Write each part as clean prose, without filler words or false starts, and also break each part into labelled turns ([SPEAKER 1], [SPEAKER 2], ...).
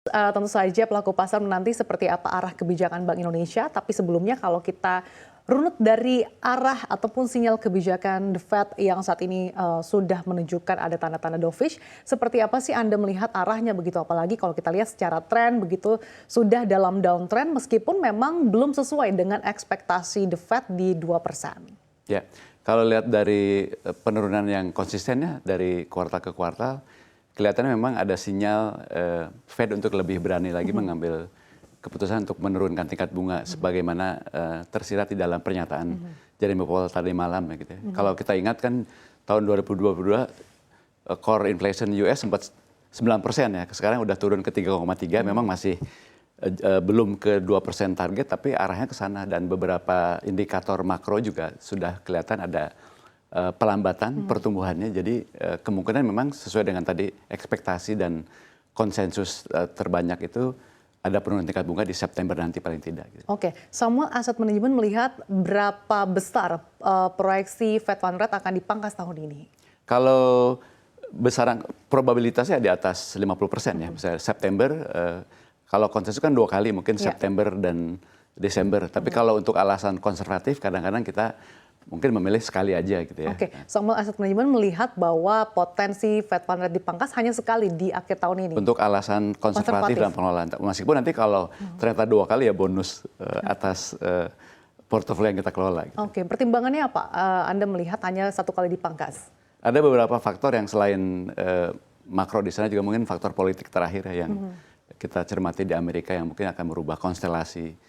[SPEAKER 1] Tentu saja pelaku pasar menanti seperti apa arah kebijakan Bank Indonesia, tapi sebelumnya kalau kita runut dari arah ataupun sinyal kebijakan The Fed yang saat ini sudah menunjukkan ada tanda-tanda dovish, seperti apa sih Anda melihat arahnya begitu? Apalagi kalau kita lihat secara tren begitu sudah dalam downtrend meskipun memang belum sesuai dengan ekspektasi The Fed di 2%.
[SPEAKER 2] Ya, kalau lihat dari penurunan yang konsistennya dari kuartal ke kuartal, kelihatannya memang ada sinyal Fed untuk lebih berani lagi mengambil keputusan untuk menurunkan tingkat bunga sebagaimana tersirat di dalam pernyataan Jeremy Powell tadi malam ya gitu ya. Kalau kita ingat kan tahun 2022 core inflation US sempat 9% ya, sekarang udah turun ke 3,3, memang masih belum ke 2% target, tapi arahnya ke sana dan beberapa indikator makro juga sudah kelihatan ada pelambatan pertumbuhannya. Jadi kemungkinan memang sesuai dengan tadi ekspektasi dan konsensus terbanyak itu ada penurunan tingkat bunga di September nanti paling tidak. Gitu.
[SPEAKER 1] Oke, Samuel Asset Management melihat berapa besar proyeksi Fed Fund Rate akan dipangkas tahun ini?
[SPEAKER 2] Kalau besaran probabilitasnya di atas 50% ya. Misalnya September, kalau konsensus kan 2 kali mungkin September dan Desember. Tapi kalau untuk alasan konservatif kadang-kadang kita mungkin memilih sekali aja gitu ya.
[SPEAKER 1] Oke, Samuel Asset Management melihat bahwa potensi Fed Fund Rate dipangkas hanya sekali di akhir tahun ini.
[SPEAKER 2] Untuk alasan konservatif dan pengelolaan. Meskipun nanti kalau ternyata 2 kali ya bonus atas portofolio yang kita kelola. Gitu.
[SPEAKER 1] Oke, pertimbangannya apa? Anda melihat hanya 1 kali dipangkas?
[SPEAKER 2] Ada beberapa faktor yang selain makro di sana juga mungkin faktor politik terakhir ya, yang kita cermati di Amerika yang mungkin akan merubah konstelasi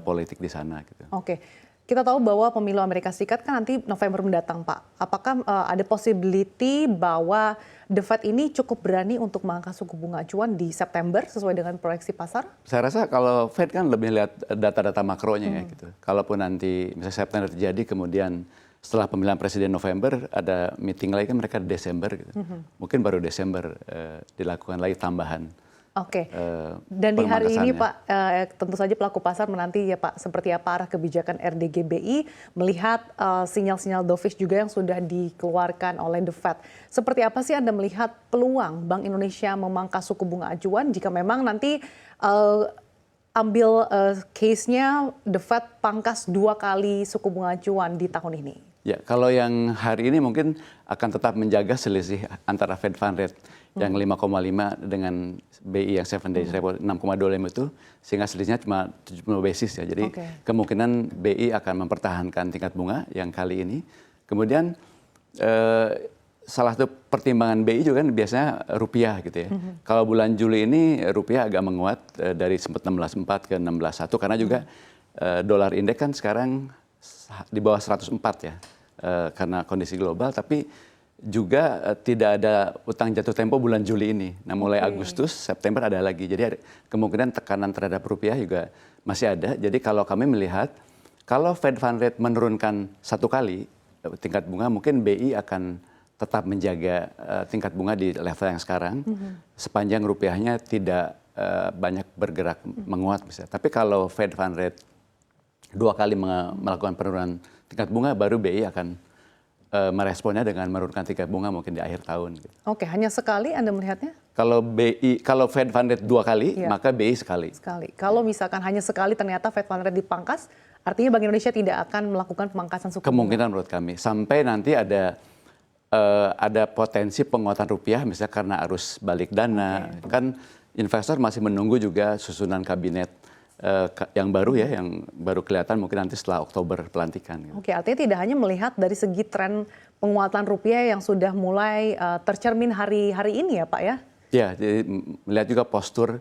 [SPEAKER 2] politik di sana. Gitu.
[SPEAKER 1] Oke. Kita tahu bahwa pemilu Amerika Serikat kan nanti November mendatang, Pak. Apakah ada possibility bahwa The Fed ini cukup berani untuk mengangkat suku bunga acuan di September sesuai dengan proyeksi pasar?
[SPEAKER 2] Saya rasa kalau Fed kan lebih lihat data-data makronya ya gitu. Kalaupun nanti misalnya September terjadi, kemudian setelah pemilihan presiden November ada meeting lagi kan mereka di Desember gitu. Mungkin baru Desember dilakukan lagi tambahan.
[SPEAKER 1] Oke, dan di hari ini Pak, tentu saja pelaku pasar menanti ya Pak, seperti apa arah kebijakan RDGBI, melihat sinyal-sinyal dovish juga yang sudah dikeluarkan oleh The Fed. Seperti apa sih Anda melihat peluang Bank Indonesia memangkas suku bunga acuan jika memang nanti ambil case-nya The Fed pangkas 2 kali suku bunga acuan di tahun ini?
[SPEAKER 2] Ya, kalau yang hari ini mungkin akan tetap menjaga selisih antara Fed Fund Rate yang 5,5 dengan BI yang 7 days repo 6,25 itu, sehingga selisihnya cuma 70 basis ya. Jadi kemungkinan BI akan mempertahankan tingkat bunga yang kali ini. Kemudian salah satu pertimbangan BI juga kan biasanya rupiah gitu ya. Kalau bulan Juli ini rupiah agak menguat dari sempat 16,4 ke 16,1 karena juga dolar indeks kan sekarang di bawah 104 ya. Karena kondisi global, tapi juga tidak ada utang jatuh tempo bulan Juli ini. Nah mulai Agustus, September ada lagi. Jadi kemungkinan tekanan terhadap rupiah juga masih ada. Jadi kalau kami melihat, kalau Fed Fund Rate menurunkan 1 kali tingkat bunga, mungkin BI akan tetap menjaga tingkat bunga di level yang sekarang, sepanjang rupiahnya tidak banyak bergerak menguat misalnya. Tapi kalau Fed Fund Rate 2 kali melakukan penurunan tingkat bunga, baru BI akan meresponnya dengan menurunkan tingkat bunga mungkin di akhir tahun. Gitu.
[SPEAKER 1] Oke, hanya sekali Anda melihatnya?
[SPEAKER 2] Kalau Fed Fund Rate 2 kali, maka BI sekali.
[SPEAKER 1] Sekali. Kalau misalkan hanya sekali ternyata Fed Fund Rate dipangkas, artinya Bank Indonesia tidak akan melakukan pemangkasan suku bunga?
[SPEAKER 2] Kemungkinan menurut kami. Sampai nanti ada potensi penguatan rupiah, misalnya karena arus balik dana. Kan investor masih menunggu juga susunan kabinet yang baru ya, yang baru kelihatan mungkin nanti setelah Oktober pelantikan. Gitu.
[SPEAKER 1] Oke, artinya tidak hanya melihat dari segi tren penguatan rupiah yang sudah mulai tercermin hari ini ya Pak ya?
[SPEAKER 2] Ya, jadi melihat juga postur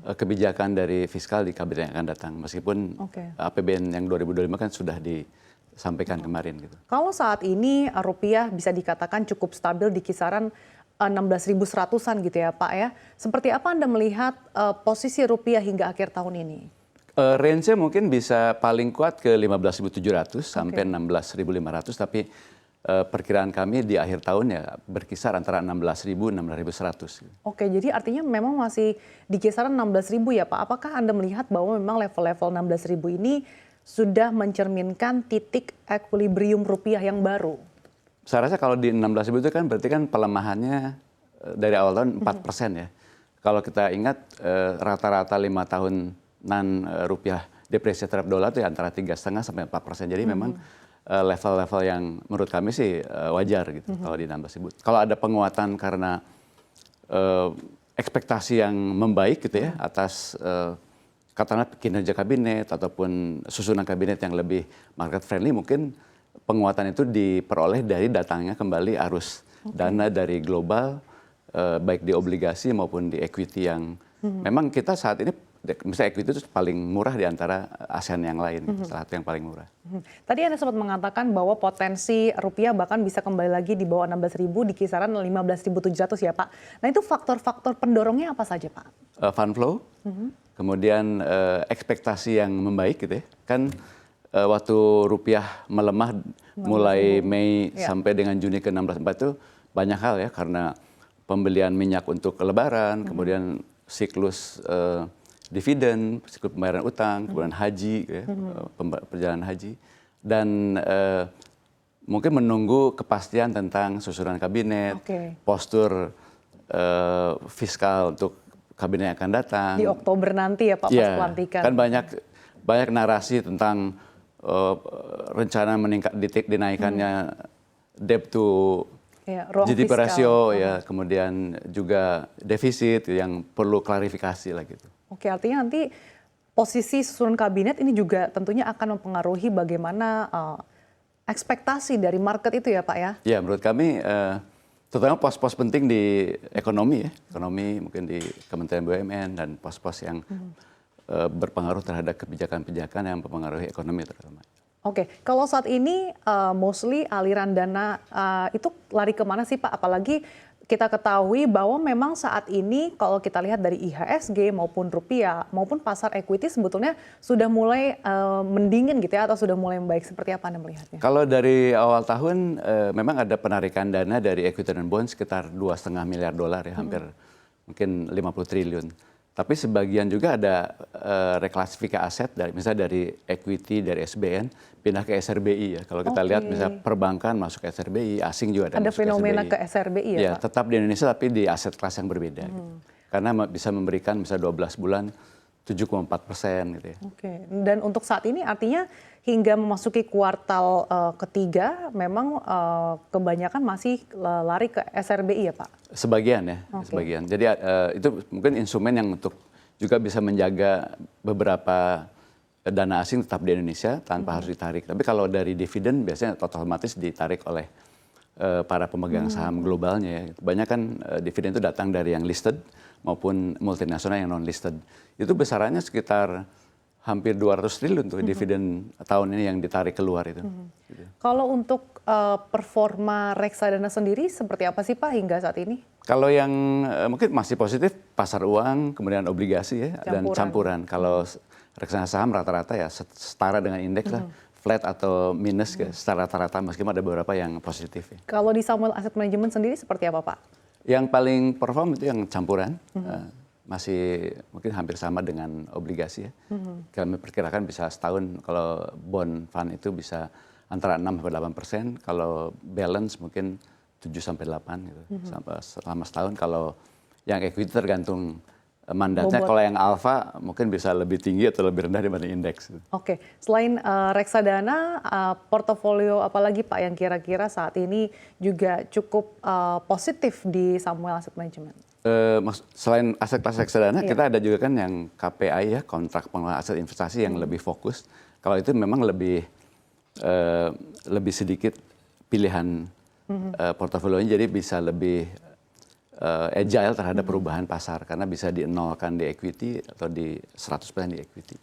[SPEAKER 2] kebijakan dari fiskal di kabinet yang akan datang. Meskipun APBN yang 2025 kan sudah disampaikan kemarin. Gitu.
[SPEAKER 1] Kalau saat ini rupiah bisa dikatakan cukup stabil di kisaran 16.100-an gitu ya Pak ya. Seperti apa Anda melihat posisi rupiah hingga akhir tahun ini?
[SPEAKER 2] Range-nya mungkin bisa paling kuat ke 15.700 sampai 16.500, tapi perkiraan kami di akhir tahun ya berkisar antara 16.000 16.100.
[SPEAKER 1] Oke, jadi artinya memang masih di kisaran 16.000 ya Pak. Apakah Anda melihat bahwa memang level-level 16.000 ini sudah mencerminkan titik equilibrium rupiah yang baru?
[SPEAKER 2] Saya rasa kalau di 16.000 itu kan berarti kan pelemahannya dari awal tahun 4% ya. kalau kita ingat rata-rata 5 tahunan rupiah depresiasi terhadap dolar itu antara 3,5 sampai 4%. Jadi memang level-level yang menurut kami sih wajar gitu kalau di 16.000. Kalau ada penguatan karena ekspektasi yang membaik gitu ya atas katakanlah kinerja kabinet ataupun susunan kabinet yang lebih market friendly, mungkin penguatan itu diperoleh dari datangnya kembali arus dana dari global, baik di obligasi maupun di equity yang memang kita saat ini, misalnya equity itu paling murah di antara ASEAN yang lain, salah satu yang paling murah.
[SPEAKER 1] Tadi Anda sempat mengatakan bahwa potensi rupiah bahkan bisa kembali lagi di bawah 16.000 di kisaran 15.700 ya Pak. Nah itu faktor-faktor pendorongnya apa saja Pak?
[SPEAKER 2] Fund flow, kemudian ekspektasi yang membaik gitu ya. Kan waktu rupiah melemah mulai Mei sampai dengan Juni ke 16.4 itu banyak hal ya, karena pembelian minyak untuk lebaran, kemudian siklus dividen, siklus pembayaran utang, kemudian haji, ya, perjalanan haji, dan mungkin menunggu kepastian tentang susunan kabinet, postur fiskal untuk kabinet yang akan datang.
[SPEAKER 1] Di Oktober nanti ya Pak, pas pelantikan.
[SPEAKER 2] Kan banyak narasi tentang rencana dinaikannya debt to GDP ratio, ya, kemudian juga defisit yang perlu klarifikasi lah gitu.
[SPEAKER 1] Oke, artinya nanti posisi susunan kabinet ini juga tentunya akan mempengaruhi bagaimana ekspektasi dari market itu ya Pak ya?
[SPEAKER 2] Ya, menurut kami terutama pos-pos penting di ekonomi ya, ekonomi mungkin di Kementerian BUMN dan pos-pos yang berpengaruh terhadap kebijakan-kebijakan yang mempengaruhi ekonomi terutama.
[SPEAKER 1] Oke, kalau saat ini mostly aliran dana itu lari kemana sih Pak? Apalagi kita ketahui bahwa memang saat ini kalau kita lihat dari IHSG maupun rupiah maupun pasar equity sebetulnya sudah mulai mendingin gitu ya, atau sudah mulai membaik. Seperti apa Anda melihatnya?
[SPEAKER 2] Kalau dari awal tahun memang ada penarikan dana dari equity dan bond sekitar $2,5 miliar ya, hampir mungkin 50 triliun. Tapi sebagian juga ada reklasifikasi aset dari misalnya dari equity dari SBN pindah ke SRBI ya. Kalau kita lihat misalnya perbankan masuk ke SRBI, asing juga ada masuk
[SPEAKER 1] fenomena
[SPEAKER 2] ke SRBI.
[SPEAKER 1] ke SRBI ya, Pak?
[SPEAKER 2] Tetap di Indonesia tapi di aset kelas yang berbeda. Gitu. Karena bisa memberikan misalnya 12 bulan 7,4% gitu ya.
[SPEAKER 1] Oke, dan untuk saat ini artinya hingga memasuki kuartal ketiga memang kebanyakan masih lari ke SRBI ya Pak? Sebagian
[SPEAKER 2] ya, sebagian. Jadi itu mungkin instrumen yang untuk juga bisa menjaga beberapa dana asing tetap di Indonesia tanpa harus ditarik. Tapi kalau dari dividen biasanya otomatis ditarik oleh para pemegang saham globalnya ya. Banyak kan dividen itu datang dari yang listed maupun multinasional yang non-listed. Itu besarannya sekitar hampir 200 triliun tuh dividen tahun ini yang ditarik keluar itu. Gitu.
[SPEAKER 1] Kalau untuk performa reksadana sendiri seperti apa sih Pak hingga saat ini?
[SPEAKER 2] Kalau yang mungkin masih positif pasar uang, kemudian obligasi ya, dan campuran. Kalau reksadana saham rata-rata ya setara dengan indeks lah, flat atau minus secara rata-rata meskipun ada beberapa yang positif. Ya.
[SPEAKER 1] Kalau di Samuel Asset Management sendiri seperti apa Pak?
[SPEAKER 2] Yang paling perform itu yang campuran. Masih mungkin hampir sama dengan obligasi ya. Kami perkirakan bisa setahun kalau bond fund itu bisa antara 6-8%, kalau balance mungkin 7-8 gitu. Selama setahun. Kalau yang equity tergantung mandatnya, kalau yang alpha mungkin bisa lebih tinggi atau lebih rendah dibanding indeks.
[SPEAKER 1] Oke, selain reksadana, portofolio apalagi Pak yang kira-kira saat ini juga cukup positif di Samuel Asset Management?
[SPEAKER 2] Selain aset kelas reksadana, kita ada juga kan yang KPI ya, kontrak pengelolaan aset investasi yang lebih fokus. Kalau itu memang lebih sedikit pilihan portofolionya, jadi bisa lebih agile terhadap perubahan pasar karena bisa di nolkan di equity atau di 100% di equity.